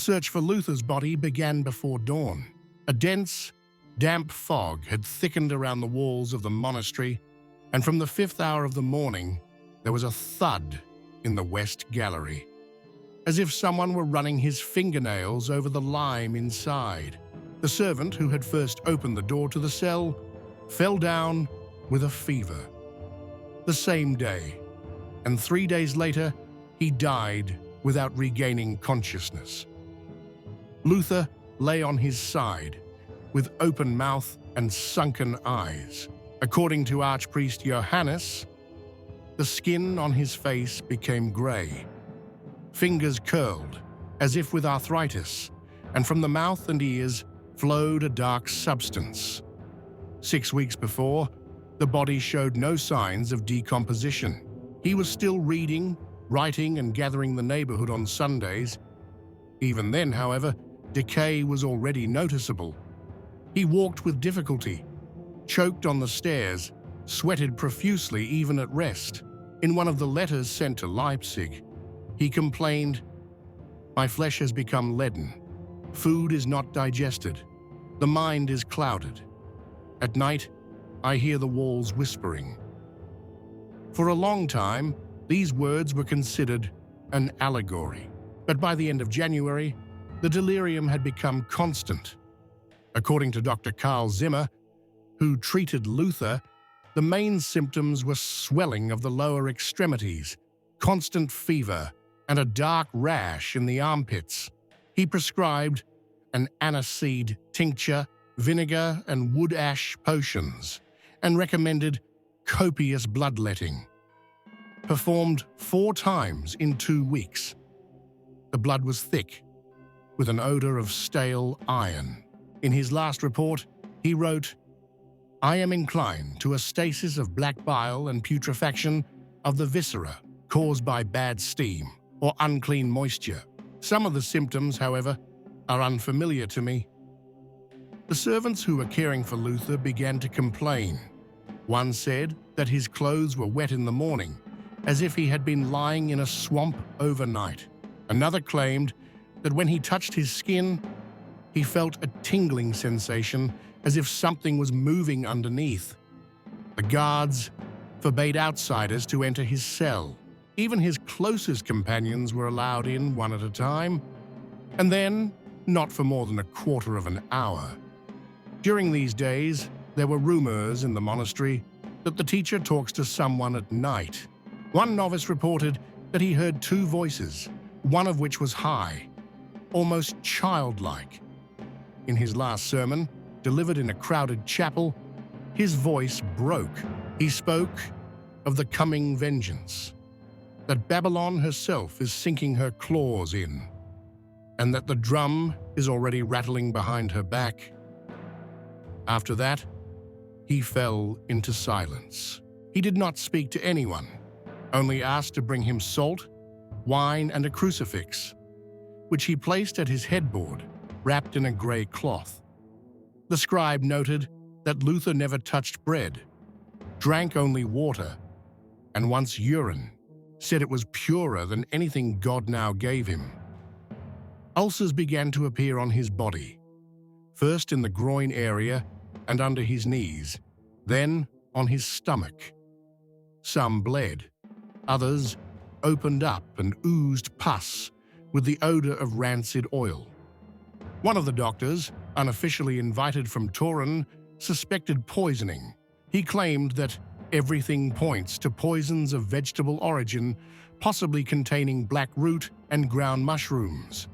search for Luther's body began before dawn. A dense, damp fog had thickened around the walls of the monastery, and from the 5th hour of the morning, there was a thud in the west gallery, as if someone were running his fingernails over the lime inside. The servant who had first opened the door to the cell fell down with a fever. The same day, and 3 days later, he died without regaining consciousness. Luther lay on his side, with open mouth and sunken eyes. According to Archpriest Johannes, the skin on his face became grey. Fingers curled, as if with arthritis, and from the mouth and ears flowed a dark substance. 6 weeks before, the body showed no signs of decomposition. He was still reading, writing, and gathering the neighborhood on Sundays. Even then, however, decay was already noticeable. He walked with difficulty, choked on the stairs, sweated profusely even at rest. In one of the letters sent to Leipzig, he complained, "My flesh has become leaden. Food is not digested. The mind is clouded. At night, I hear the walls whispering." For a long time, these words were considered an allegory. But by the end of January, the delirium had become constant. According to Dr. Karl Zimmer, who treated Luther, the main symptoms were swelling of the lower extremities, constant fever, and a dark rash in the armpits. He prescribed an aniseed tincture, vinegar, and wood ash potions, and recommended copious bloodletting. Performed 4 times in 2 weeks. The blood was thick, with an odor of stale iron. In his last report, he wrote, "I am inclined to a stasis of black bile and putrefaction of the viscera caused by bad steam or unclean moisture. Some of the symptoms, however, are unfamiliar to me." The servants who were caring for Luther began to complain. One said that his clothes were wet in the morning, as if he had been lying in a swamp overnight. Another claimed that when he touched his skin, he felt a tingling sensation as if something was moving underneath. The guards forbade outsiders to enter his cell. Even his closest companions were allowed in one at a time, and then not for more than a quarter of an hour. During these days, there were rumors in the monastery that the teacher talks to someone at night. One novice reported that he heard 2 voices, one of which was high, almost childlike. In his last sermon, delivered in a crowded chapel, his voice broke. He spoke of the coming vengeance, that Babylon herself is sinking her claws in, and that the drum is already rattling behind her back. After that, he fell into silence. He did not speak to anyone, only asked to bring him salt, wine, and a crucifix, which he placed at his headboard, wrapped in a grey cloth. The scribe noted that Luther never touched bread, drank only water, and once urine, said it was purer than anything God now gave him. Ulcers began to appear on his body, first in the groin area and under his knees, then on his stomach. Some bled, others opened up and oozed pus with the odor of rancid oil. One of the doctors, unofficially invited from Turin, suspected poisoning. He claimed that everything points to poisons of vegetable origin, possibly containing black root and ground mushrooms.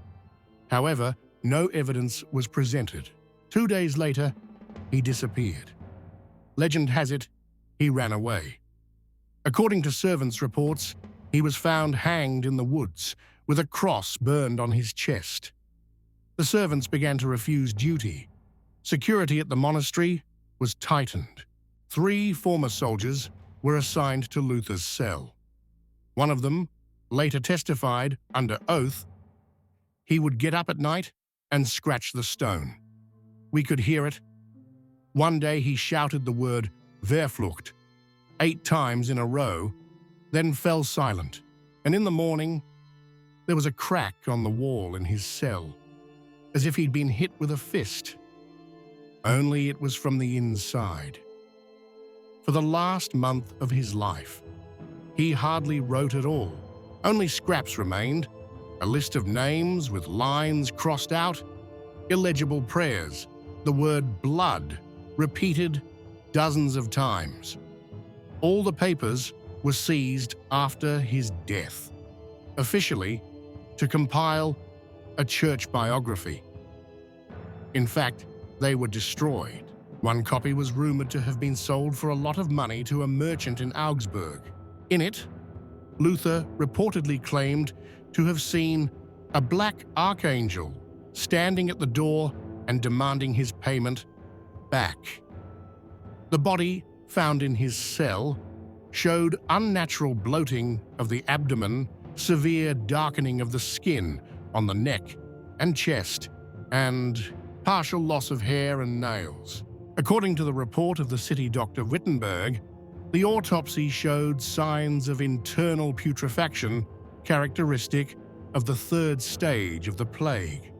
However, no evidence was presented. 2 days later, he disappeared. Legend has it, he ran away. According to servants' reports, he was found hanged in the woods with a cross burned on his chest. The servants began to refuse duty. Security at the monastery was tightened. 3 former soldiers were assigned to Luther's cell. One of them later testified, under oath, he would get up at night and scratch the stone. We could hear it. One day he shouted the word "Verflucht" 8 times in a row, then fell silent, and in the morning, There was a crack on the wall in his cell, as if he'd been hit with a fist. Only it was from the inside. For the last month of his life, he hardly wrote at all. Only scraps remained, a list of names with lines crossed out, illegible prayers, the word blood repeated dozens of times. All the papers were seized after his death, officially to compile a church biography. In fact, they were destroyed. One copy was rumored to have been sold for a lot of money to a merchant in Augsburg. In it, Luther reportedly claimed to have seen a black archangel standing at the door and demanding his payment back. The body found in his cell showed unnatural bloating of the abdomen, severe darkening of the skin on the neck and chest, and partial loss of hair and nails. According to the report of the city doctor Wittenberg, the autopsy showed signs of internal putrefaction characteristic of the third stage of the plague.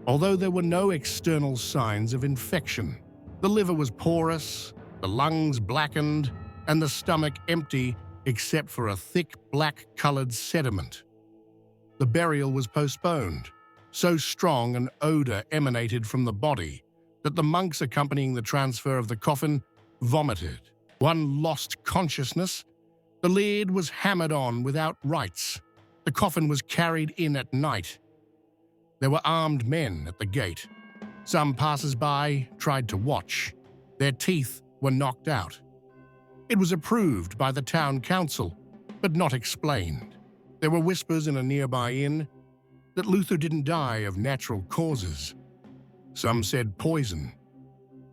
Although there were no external signs of infection, the liver was porous, the lungs blackened, and the stomach empty except for a thick black-colored sediment. The burial was postponed. So strong an odor emanated from the body that the monks accompanying the transfer of the coffin vomited. One lost consciousness. The lid was hammered on without rites. The coffin was carried in at night. There were armed men at the gate. Some passers-by tried to watch. Their teeth were knocked out. It was approved by the town council, but not explained. There were whispers in a nearby inn that Luther didn't die of natural causes. Some said poison.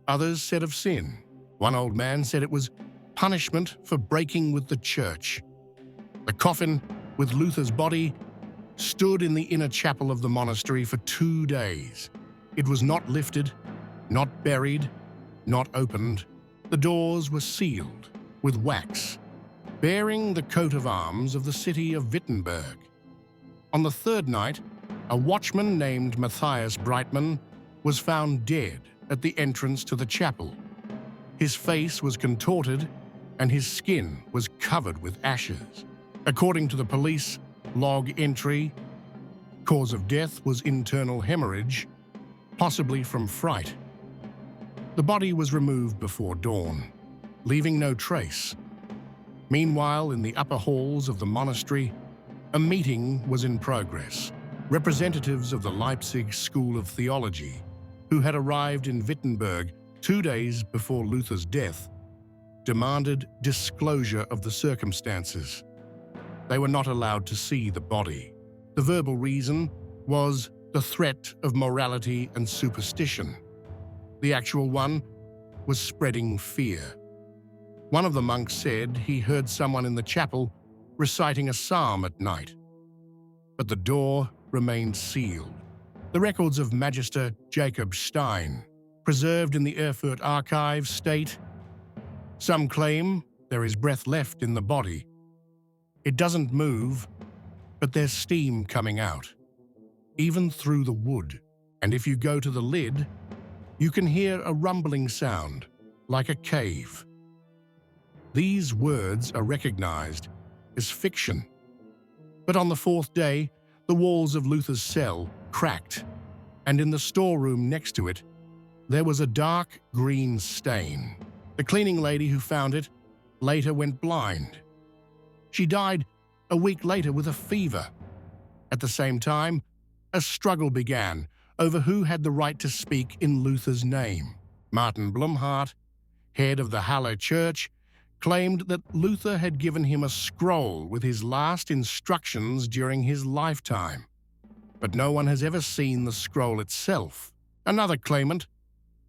Others said of sin. One old man said it was punishment for breaking with the church. The coffin with Luther's body stood in the inner chapel of the monastery for 2 days. It was not lifted, not buried, not opened. The doors were sealed with wax, bearing the coat of arms of the city of Wittenberg. On the third night, a watchman named Matthias Breitmann was found dead at the entrance to the chapel. His face was contorted and his skin was covered with ashes. According to the police log entry, cause of death was internal hemorrhage, possibly from fright. The body was removed before dawn, leaving no trace. Meanwhile, in the upper halls of the monastery, a meeting was in progress. Representatives of the Leipzig School of Theology, who had arrived in Wittenberg 2 days before Luther's death, demanded disclosure of the circumstances. They were not allowed to see the body. The verbal reason was the threat of morality and superstition. The actual one was spreading fear. One of the monks said he heard someone in the chapel reciting a psalm at night, but the door remained sealed. The records of Magister Jacob Stein, preserved in the Erfurt archives, state, "Some claim there is breath left in the body. It doesn't move, but there's steam coming out, even through the wood. And if you go to the lid, you can hear a rumbling sound, like a cave." These words are recognized as fiction. But on the fourth day, the walls of Luther's cell cracked, and in the storeroom next to it, there was a dark green stain. The cleaning lady who found it later went blind. She died a week later with a fever. At the same time, a struggle began over who had the right to speak in Luther's name. Martin Blumhardt, head of the Halle Church, claimed that Luther had given him a scroll with his last instructions during his lifetime. But no one has ever seen the scroll itself. Another claimant,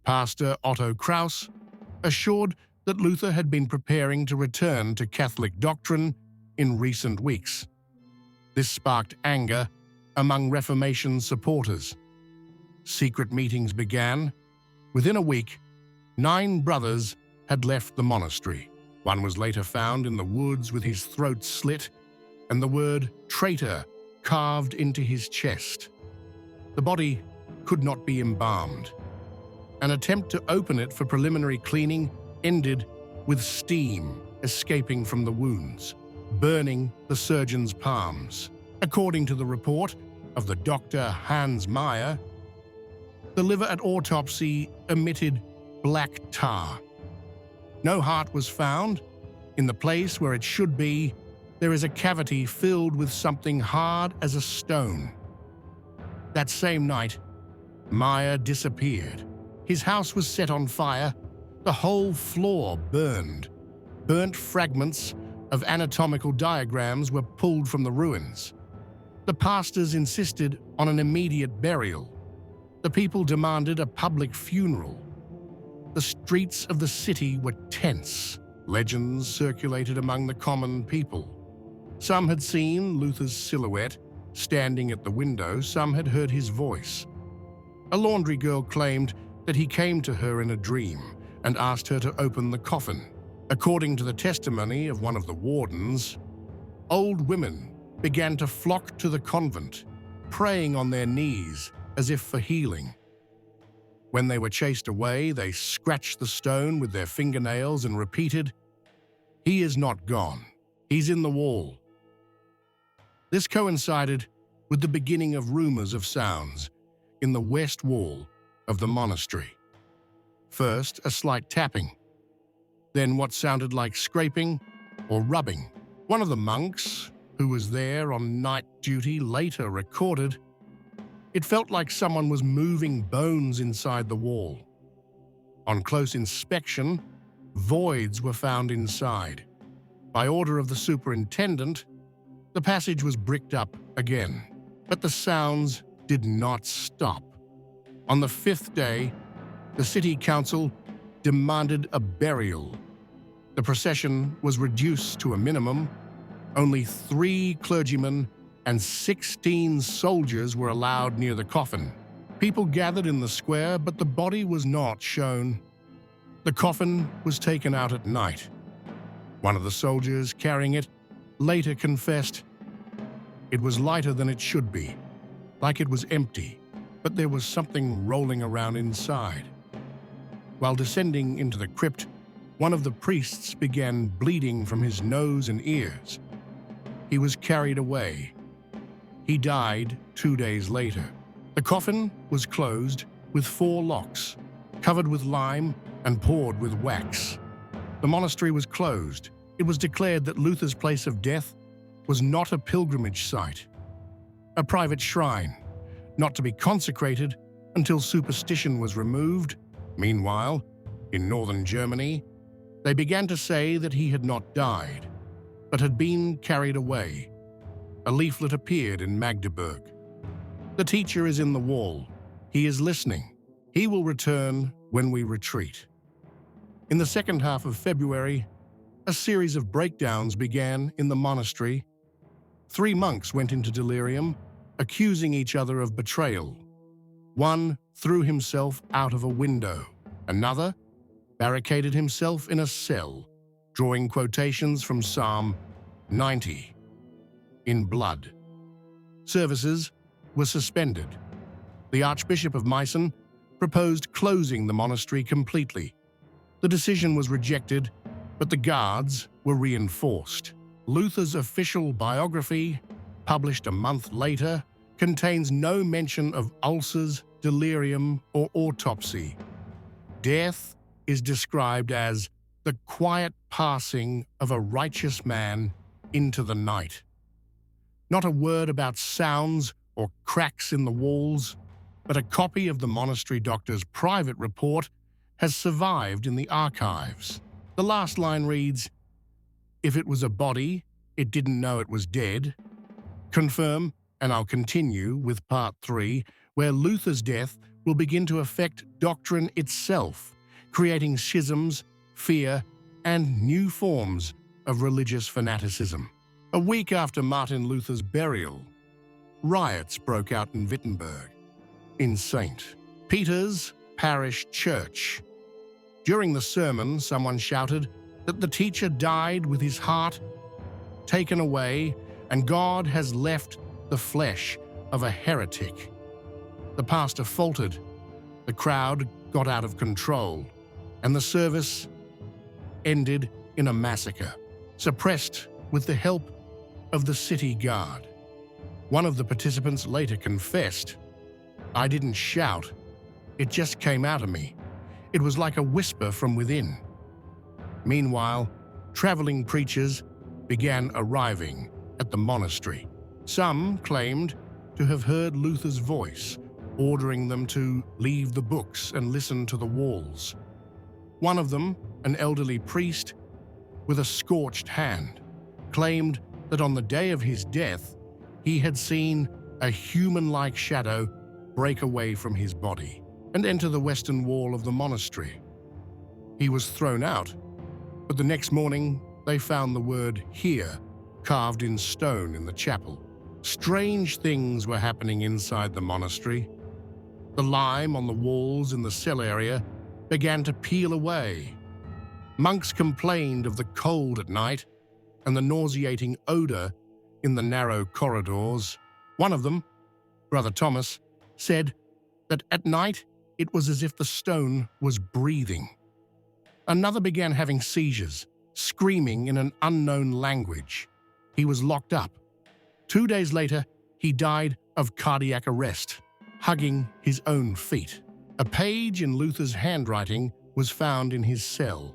Pastor Otto Kraus, assured that Luther had been preparing to return to Catholic doctrine in recent weeks. This sparked anger among Reformation supporters. Secret meetings began. Within a week, 9 brothers had left the monastery. One was later found in the woods with his throat slit and the word traitor carved into his chest. The body could not be embalmed. An attempt to open it for preliminary cleaning ended with steam escaping from the wounds, burning the surgeon's palms. According to the report of the Dr. Hans Meyer, the liver at autopsy emitted black tar. No heart was found. In the place where it should be, there is a cavity filled with something hard as a stone. That same night, Meyer disappeared. His house was set on fire. The whole floor burned. Burnt fragments of anatomical diagrams were pulled from the ruins. The pastors insisted on an immediate burial. The people demanded a public funeral. The streets of the city were tense. Legends circulated among the common people. Some had seen Luther's silhouette standing at the window. Some had heard his voice. A laundry girl claimed that he came to her in a dream and asked her to open the coffin. According to the testimony of one of the wardens, old women began to flock to the convent, praying on their knees as if for healing. When they were chased away, they scratched the stone with their fingernails and repeated, "He is not gone. He's in the wall." This coincided with the beginning of rumors of sounds in the west wall of the monastery. First, a slight tapping, then what sounded like scraping or rubbing. One of the monks, who was there on night duty, later recorded, "It felt like someone was moving bones inside the wall." On close inspection, voids were found inside. By order of the superintendent, the passage was bricked up again, but the sounds did not stop. On the fifth day, the city council demanded a burial. The procession was reduced to a minimum. Only 3 clergymen and 16 soldiers were allowed near the coffin. People gathered in the square, but the body was not shown. The coffin was taken out at night. One of the soldiers carrying it later confessed, "It was lighter than it should be, like it was empty, but there was something rolling around inside." While descending into the crypt, one of the priests began bleeding from his nose and ears. He was carried away. He died 2 days later. The coffin was closed with 4 locks, covered with lime and poured with wax. The monastery was closed. It was declared that Luther's place of death was not a pilgrimage site, a private shrine, not to be consecrated until superstition was removed. Meanwhile, in northern Germany, they began to say that he had not died, but had been carried away. A leaflet appeared in Magdeburg. "The teacher is in the wall. He is listening. He will return when we retreat." In the second half of February, a series of breakdowns began in the monastery. 3 monks went into delirium, accusing each other of betrayal. One threw himself out of a window. Another barricaded himself in a cell, drawing quotations from Psalm 90 in blood. Services were suspended. The Archbishop of Meissen proposed closing the monastery completely. The decision was rejected, but the guards were reinforced. Luther's official biography, published a month later, contains no mention of ulcers, delirium, or autopsy. Death is described as the quiet passing of a righteous man into the night. Not a word about sounds or cracks in the walls, but a copy of the monastery doctor's private report has survived in the archives. The last line reads, "If it was a body, it didn't know it was dead." Confirm, and I'll continue with part 3, where Luther's death will begin to affect doctrine itself, creating schisms, fear, and new forms of religious fanaticism. A week after Martin Luther's burial, riots broke out in Wittenberg, in St. Peter's Parish Church. During the sermon, someone shouted that the teacher died with his heart taken away and God has left the flesh of a heretic. The pastor faltered, the crowd got out of control, and the service ended in a massacre, suppressed with the help of the city guard. One of the participants later confessed, "I didn't shout, it just came out of me. It was like a whisper from within." Meanwhile, traveling preachers began arriving at the monastery. Some claimed to have heard Luther's voice, ordering them to leave the books and listen to the walls. One of them, an elderly priest with a scorched hand, claimed that on the day of his death, he had seen a human-like shadow break away from his body and enter the western wall of the monastery. He was thrown out, but the next morning they found the word "Here" carved in stone in the chapel. Strange things were happening inside the monastery. The lime on the walls in the cell area began to peel away. Monks complained of the cold at night and the nauseating odor in the narrow corridors. One of them, Brother Thomas, said that at night it was as if the stone was breathing. Another began having seizures, screaming in an unknown language. He was locked up. 2 days later, he died of cardiac arrest, hugging his own feet. A page in Luther's handwriting was found in his cell,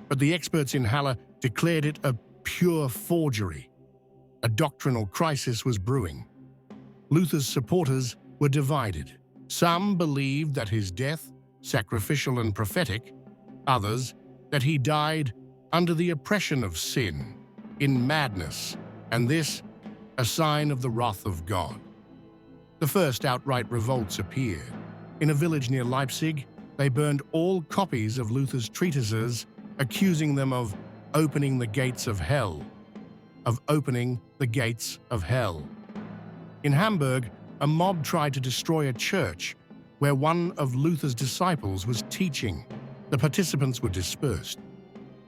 but the experts in Halle declared it a pure forgery. A doctrinal crisis was brewing. Luther's supporters were divided. Some believed that his death, sacrificial and prophetic, others that he died under the oppression of sin, in madness, and this a sign of the wrath of God. The first outright revolts appeared. In a village near Leipzig, they burned all copies of Luther's treatises, accusing them of opening the gates of hell. In Hamburg, a mob tried to destroy a church where one of Luther's disciples was teaching. The participants were dispersed,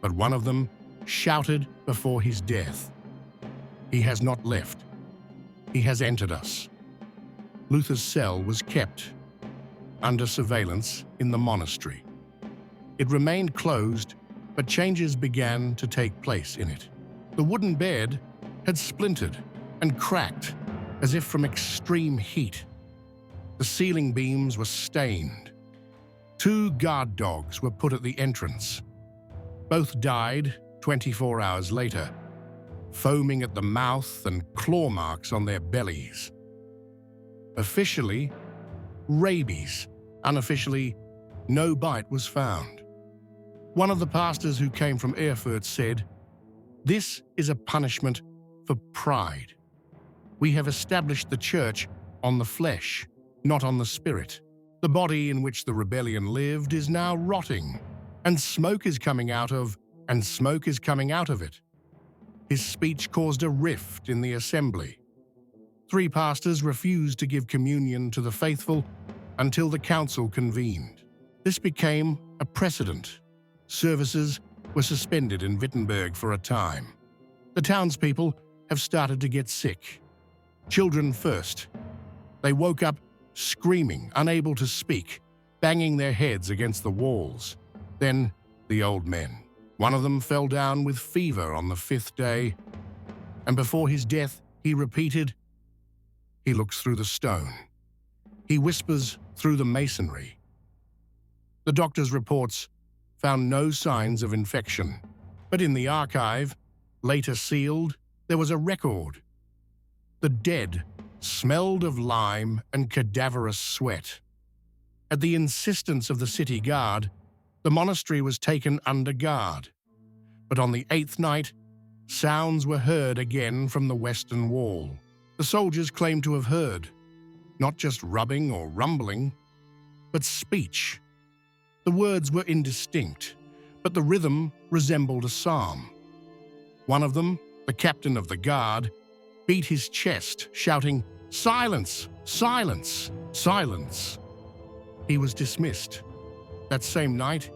but one of them shouted before his death, "He has not left. He has entered us." Luther's cell was kept under surveillance in the monastery. It remained closed, but changes began to take place in it. The wooden bed had splintered and cracked as if from extreme heat. The ceiling beams were stained. 2 guard dogs were put at the entrance. Both died 24 hours later, foaming at the mouth and claw marks on their bellies. Officially, rabies. Unofficially, no bite was found. One of the pastors who came from Erfurt said, "This is a punishment for pride. We have established the church on the flesh, not on the spirit. The body in which the rebellion lived is now rotting, and smoke is coming out of it." His speech caused a rift in the assembly. 3 pastors refused to give communion to the faithful until the council convened. This became a precedent. Services were suspended in Wittenberg for a time. The townspeople have started to get sick. Children first. They woke up screaming, unable to speak, banging their heads against the walls. Then the old men. One of them fell down with fever on the 5th day, and before his death he repeated, "He looks through the stone. He whispers through the masonry." The doctor's reports found no signs of infection, but in the archive, later sealed, there was a record. The dead smelled of lime and cadaverous sweat. At the insistence of the city guard, the monastery was taken under guard. But on the 8th night, sounds were heard again from the western wall. The soldiers claimed to have heard, not just rubbing or rumbling, but speech. The words were indistinct, but the rhythm resembled a psalm. One of them, the captain of the guard, beat his chest, shouting, "Silence! Silence! Silence!" He was dismissed. That same night,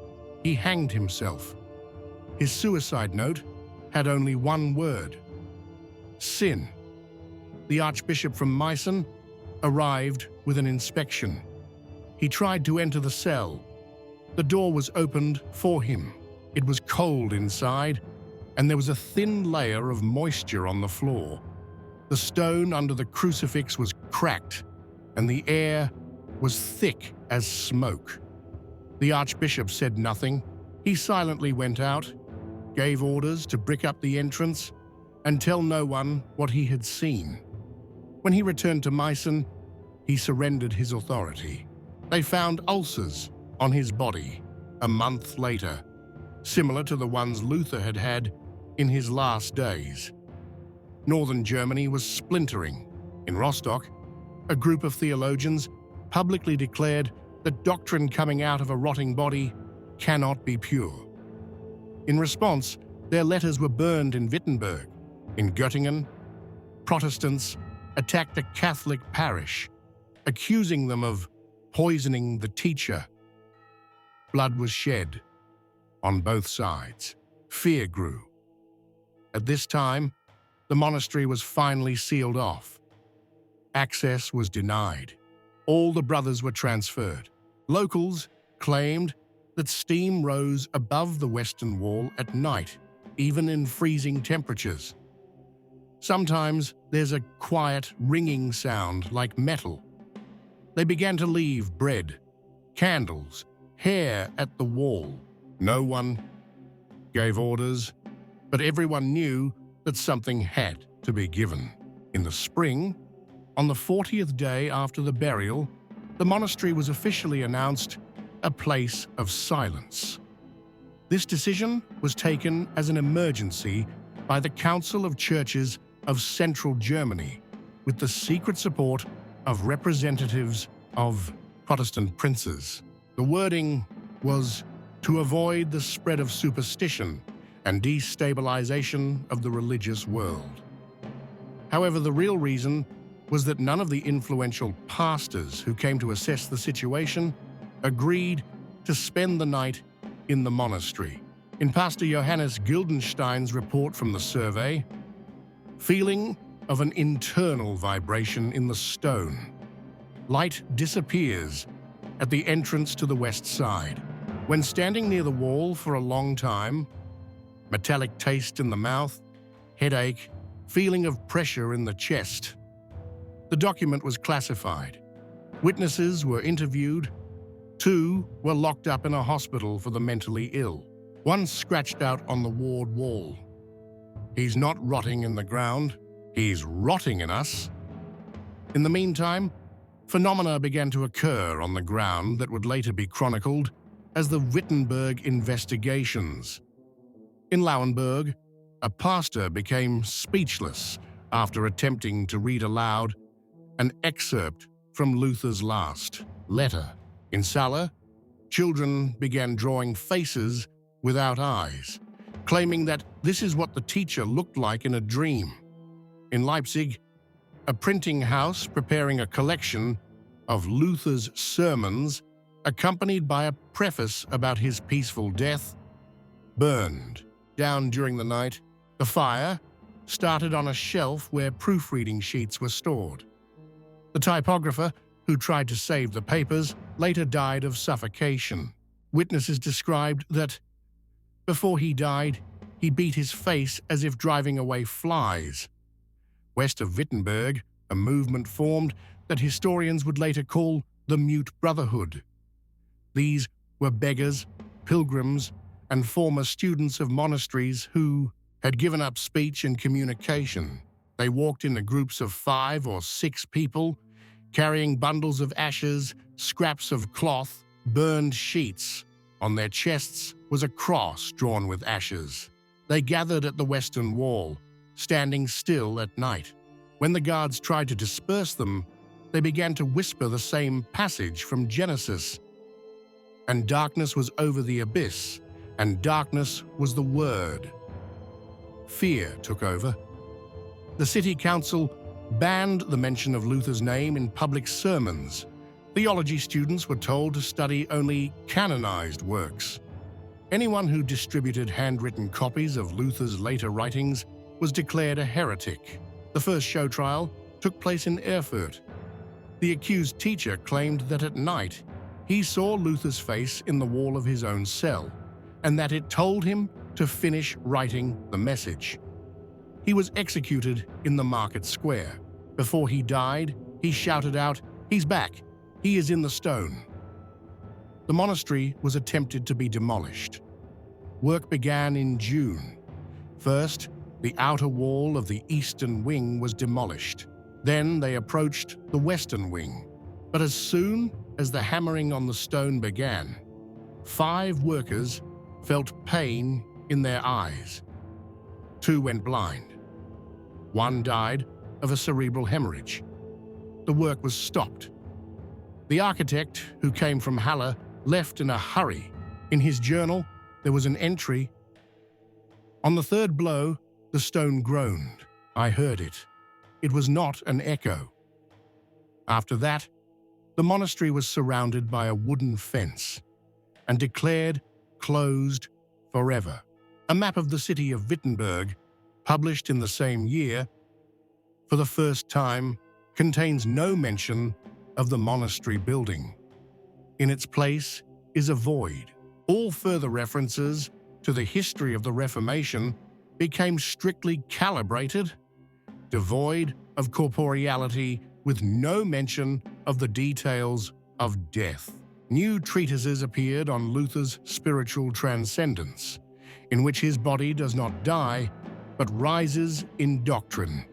he hanged himself. His suicide note had only one word: sin. the Archbishop from Meissen arrived with an inspection. He tried to enter the cell. The door was opened for him. It was cold inside, and there was a thin layer of moisture on the floor. The stone under the crucifix was cracked, and the air was thick as smoke. The Archbishop said nothing. He silently went out, gave orders to brick up the entrance, and tell no one what he had seen. When he returned to Meissen, he surrendered his authority. They found ulcers on his body a month later, similar to the ones Luther had had in his last days. Northern Germany was splintering. In Rostock, a group of theologians publicly declared that doctrine coming out of a rotting body cannot be pure. In response, their letters were burned in Wittenberg. In Göttingen, Protestants attacked a Catholic parish, accusing them of poisoning the teacher. Blood was shed on both sides. Fear grew. At this time, the monastery was finally sealed off. Access was denied. All the brothers were transferred. Locals claimed that steam rose above the western wall at night, even in freezing temperatures. Sometimes there's a quiet, ringing sound like metal. They began to leave bread, candles, hair at the wall. No one gave orders, but everyone knew that something had to be given. In the spring, on the 40th day after the burial, the monastery was officially announced a place of silence. This decision was taken as an emergency by the Council of Churches of Central Germany, with the secret support of representatives of Protestant princes. The wording was to avoid the spread of superstition and destabilization of the religious world. However, the real reason was that none of the influential pastors who came to assess the situation agreed to spend the night in the monastery. In Pastor Johannes Gildenstein's report from the survey, feeling of an internal vibration in the stone. Light disappears at the entrance to the west side. When standing near the wall for a long time, metallic taste in the mouth, headache, feeling of pressure in the chest. The document was classified. Witnesses were interviewed. 2 were locked up in a hospital for the mentally ill. 1 scratched out on the ward wall. "He's not rotting in the ground, he's rotting in us." In the meantime, phenomena began to occur on the ground that would later be chronicled as the Wittenberg investigations. In Lauenburg, a pastor became speechless after attempting to read aloud an excerpt from Luther's last letter. In Salle, children began drawing faces without eyes, claiming that this is what the teacher looked like in a dream. In Leipzig, a printing house preparing a collection of Luther's sermons, accompanied by a preface about his peaceful death, burned down during the night. The fire started on a shelf where proofreading sheets were stored. The typographer, who tried to save the papers, later died of suffocation. Witnesses described that before he died, he beat his face as if driving away flies. West of Wittenberg, a movement formed that historians would later call the Mute Brotherhood. These were beggars, pilgrims, and former students of monasteries who had given up speech and communication. They walked in groups of 5 or 6 people, carrying bundles of ashes, scraps of cloth, burned sheets. On their chests was a cross drawn with ashes. They gathered at the western wall, standing still at night. When the guards tried to disperse them, they began to whisper the same passage from Genesis. "And darkness was over the abyss, and darkness was the word." Fear took over. The city council banned the mention of Luther's name in public sermons. Theology students were told to study only canonized works. Anyone who distributed handwritten copies of Luther's later writings was declared a heretic. The first show trial took place in Erfurt. The accused teacher claimed that at night he saw Luther's face in the wall of his own cell, and that it told him to finish writing the message. He was executed in the market square. Before he died, he shouted out, "He's back! He is in the stone!" The monastery was attempted to be demolished. Work began in June. First, the outer wall of the eastern wing was demolished. Then they approached the western wing. But as soon as the hammering on the stone began, 5 workers felt pain in their eyes. 2 went blind. 1 died of a cerebral hemorrhage. The work was stopped. The architect, who came from Halle, left in a hurry. In his journal, there was an entry, "On the 3rd blow, the stone groaned. I heard it. It was not an echo." After that, the monastery was surrounded by a wooden fence and declared closed forever. A map of the city of Wittenberg, published in the same year, for the first time, contains no mention of the monastery building. In its place is a void. All further references to the history of the Reformation became strictly calibrated, devoid of corporeality, with no mention of the details of death. New treatises appeared on Luther's spiritual transcendence, in which his body does not die, but rises in doctrine.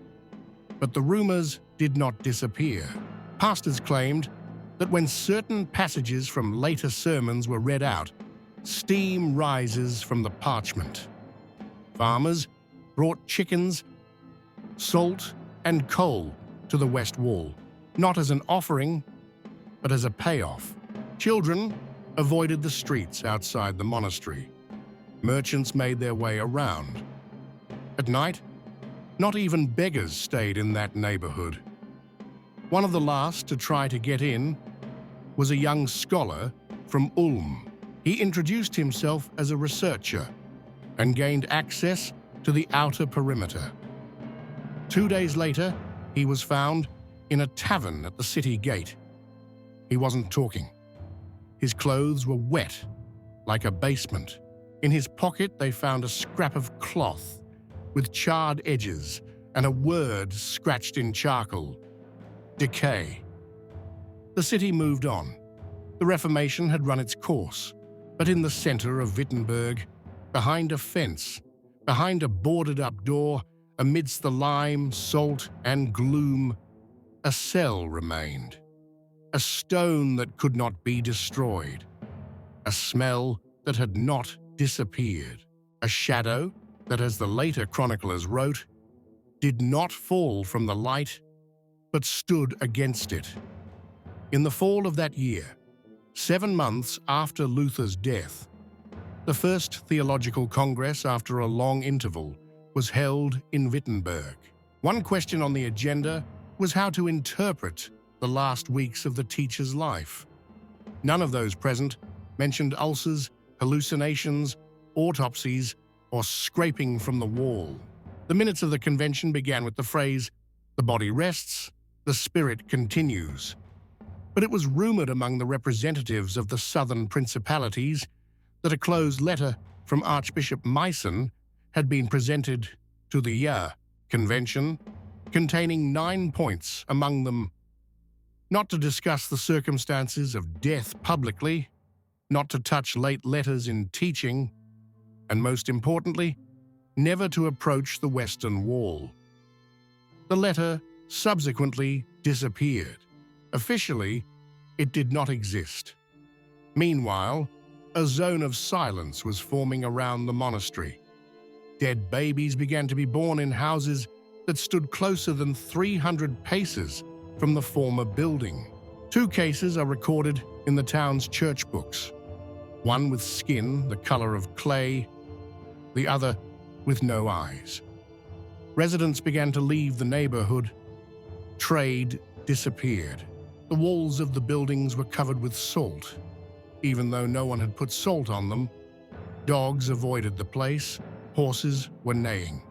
But the rumors did not disappear. Pastors claimed that when certain passages from later sermons were read out, steam rises from the parchment. Farmers brought chickens, salt, and coal to the west wall, not as an offering, but as a payoff. Children avoided the streets outside the monastery. Merchants made their way around. At night, not even beggars stayed in that neighborhood. One of the last to try to get in was a young scholar from Ulm. He introduced himself as a researcher and gained access to the outer perimeter. 2 days later, he was found in a tavern at the city gate. He wasn't talking. His clothes were wet, like a basement. In his pocket, they found a scrap of cloth with charred edges and a word scratched in charcoal: decay. The city moved on. The Reformation had run its course, but in the center of Wittenberg, behind a fence, behind a boarded-up door, amidst the lime, salt, and gloom, a cell remained. A stone that could not be destroyed. A smell that had not disappeared. A shadow that, as the later chroniclers wrote, did not fall from the light, but stood against it. In the fall of that year, 7 months after Luther's death, the first theological congress after a long interval was held in Wittenberg. One question on the agenda was how to interpret the last weeks of the teacher's life. None of those present mentioned ulcers, hallucinations, autopsies, or scraping from the wall. The minutes of the convention began with the phrase, "The body rests, the spirit continues." But it was rumored among the representatives of the southern principalities that a closed letter from Archbishop Meissen had been presented to the convention, containing 9 points, among them not to discuss the circumstances of death publicly, not to touch late letters in teaching, and most importantly, never to approach the Western Wall. The letter subsequently disappeared. Officially, it did not exist. Meanwhile, a zone of silence was forming around the monastery. Dead babies began to be born in houses that stood closer than 300 paces from the former building. 2 cases are recorded in the town's church books, one with skin the color of clay, the other with no eyes. Residents began to leave the neighborhood. Trade disappeared. The walls of the buildings were covered with salt. Even though no one had put salt on them, dogs avoided the place, horses were neighing.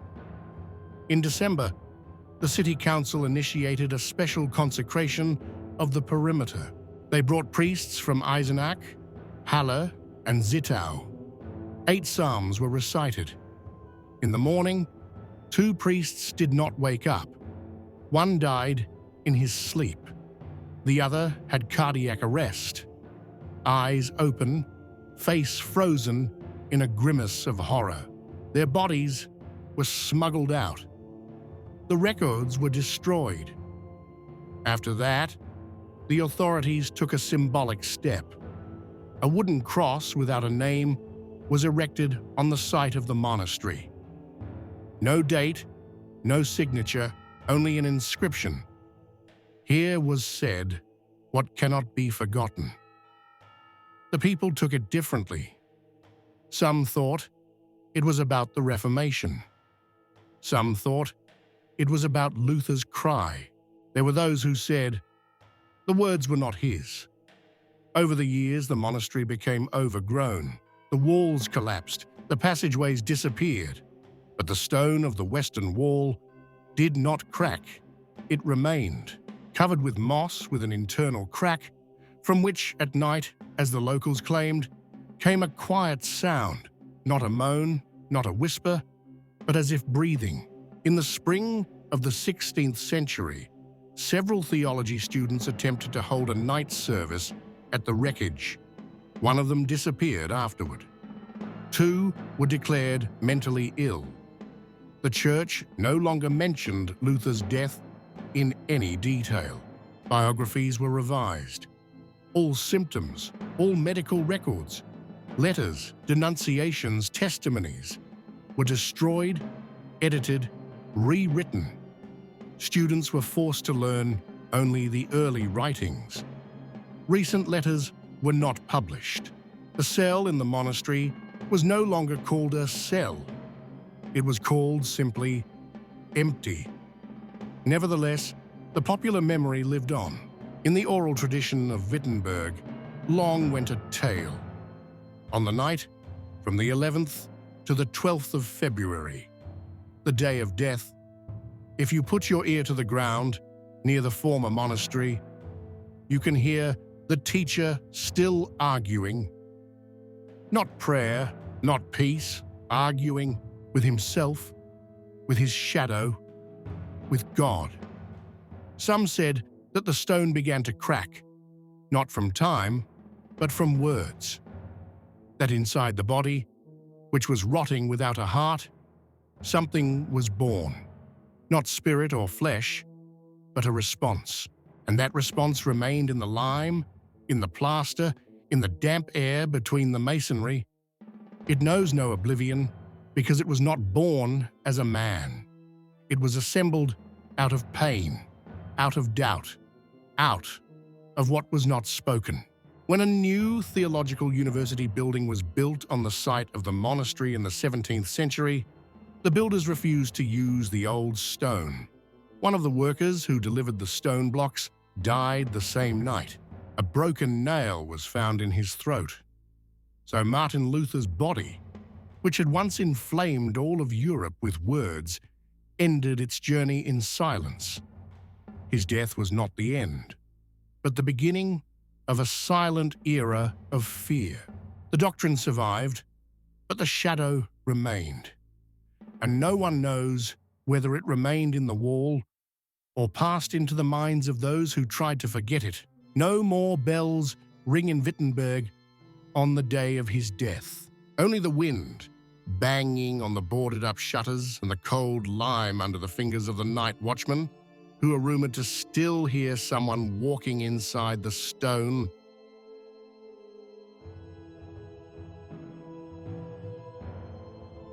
In December, the city council initiated a special consecration of the perimeter. They brought priests from Eisenach, Halle, and Zittau. 8 psalms were recited. In the morning, 2 priests did not wake up. One died in his sleep. The other had cardiac arrest, eyes open, face frozen in a grimace of horror. Their bodies were smuggled out. The records were destroyed. After that, the authorities took a symbolic step. A wooden cross without a name was erected on the site of the monastery. No date, no signature, only an inscription. Here was said what cannot be forgotten. The people took it differently. Some thought it was about the Reformation. Some thought it was about Luther's cry. There were those who said the words were not his. Over the years, the monastery became overgrown. The walls collapsed, the passageways disappeared, but the stone of the western wall did not crack. It remained, covered with moss with an internal crack, from which at night, as the locals claimed, came a quiet sound, not a moan, not a whisper, but as if breathing. In the spring of the 16th century, several theology students attempted to hold a night service at the wreckage. One of them disappeared afterward. 2 were declared mentally ill. The church no longer mentioned Luther's death in any detail. Biographies were revised. All symptoms, all medical records, letters, denunciations, testimonies were destroyed, edited, rewritten. Students were forced to learn only the early writings. Recent letters were not published. The cell in the monastery was no longer called a cell. It was called simply empty. Nevertheless, the popular memory lived on. In the oral tradition of Wittenberg, long went a tale. On the night from the 11th to the 12th of February, the day of death, if you put your ear to the ground near the former monastery, you can hear the teacher still arguing. Not prayer, not peace, arguing with himself, with his shadow, with God. Some said that the stone began to crack, not from time, but from words. That inside the body, which was rotting without a heart, something was born. Not spirit or flesh, but a response. And that response remained in the lime, in the plaster, in the damp air between the masonry. It knows no oblivion because it was not born as a man. It was assembled out of pain, out of doubt, out of what was not spoken. When a new theological university building was built on the site of the monastery in the 17th century, the builders refused to use the old stone. One of the workers who delivered the stone blocks died the same night. A broken nail was found in his throat. So Martin Luther's body, which had once inflamed all of Europe with words, ended its journey in silence. His death was not the end, but the beginning of a silent era of fear. The doctrine survived, but the shadow remained. And no one knows whether it remained in the wall or passed into the minds of those who tried to forget it. No more bells ring in Wittenberg on the day of his death. Only the wind, banging on the boarded-up shutters and the cold lime under the fingers of the night watchman, who are rumored to still hear someone walking inside the stone